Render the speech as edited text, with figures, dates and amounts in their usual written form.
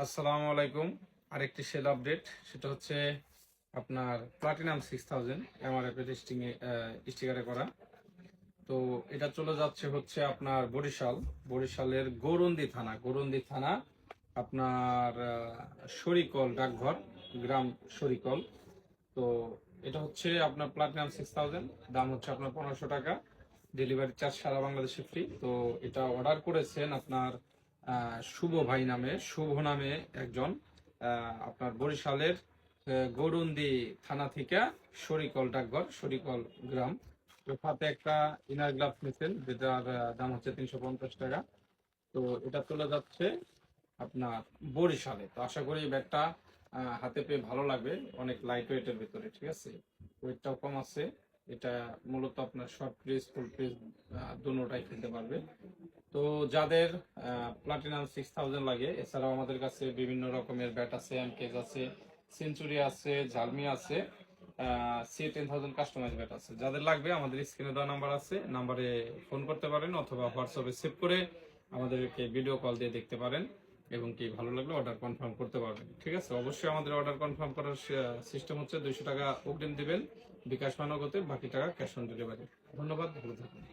আসসালামু আলাইকুম। আরেকটি সেল আপডেট, সেটা হচ্ছে আপনার প্লাটিনাম 6000 এমআরএফ স্টিকারে করা। তো এটা চলে যাচ্ছে হচ্ছে আপনার বরিশালের গরুন্দি থানা আপনার শরিকল ডাকঘর, গ্রাম শরিকল। তো এটা হচ্ছে আপনার প্লাটিনাম 6000, দাম হচ্ছে আপনার 1500 টাকা। ডেলিভারি চার্জ সারা বাংলাদেশে ফ্রি। তো এটা অর্ডার করেছেন আপনার শুভ নামে একজন, আপনার বরিশালের গরুন্দি থানা থেকে শরিকল ডাকঘর, শরিকল গ্রাম। তো সাথে একটা ইনার গ্লাভস নিচ্ছেন, যেটার দাম হচ্ছে 350 টাকা। তো এটা চলে যাচ্ছে আপনার বরিশালে। তো আশা করি এই ব্যাগটা হাতে পেয়ে ভালো লাগবে। অনেক লাইট ওয়েটের ভিতরে, ঠিক আছে, ওয়েটটাও কম আছে। এটা মূলত আপনার শর্ট পিস ফুল পিস দুটোটাই খেতে পারবে। তো যাদের প্লাটিনাম 6000 লাগে, এছাড়াও আমাদের কাছে বিভিন্ন রকমের ব্যাট আছে, এমকেজ আছে, সেঞ্চুরি আছে, ঝালমি আছে, C10000 কাস্টমাইজ ব্যাট আছে। যাদের লাগবে আমাদের স্ক্রিনে দেওয়া নাম্বার আছে, নাম্বারে ফোন করতে পারেন অথবা হোয়াটসঅ্যাপে সেভ করে আমাদেরকে ভিডিও কল দিয়ে দেখতে পারেন, এবং কি ভালো লাগলে অর্ডার কনফার্ম করতে পারবেন। ঠিক আছে, অবশ্যই আমাদের অর্ডার কনফার্ম করার সিস্টেম হচ্ছে 200 টাকা অগ্রিম দিবেন বিকাশ বা নগদে, বাকি টাকা ক্যাশ অন ডেলিভারি। ধন্যবাদ, ভালো থাকুন।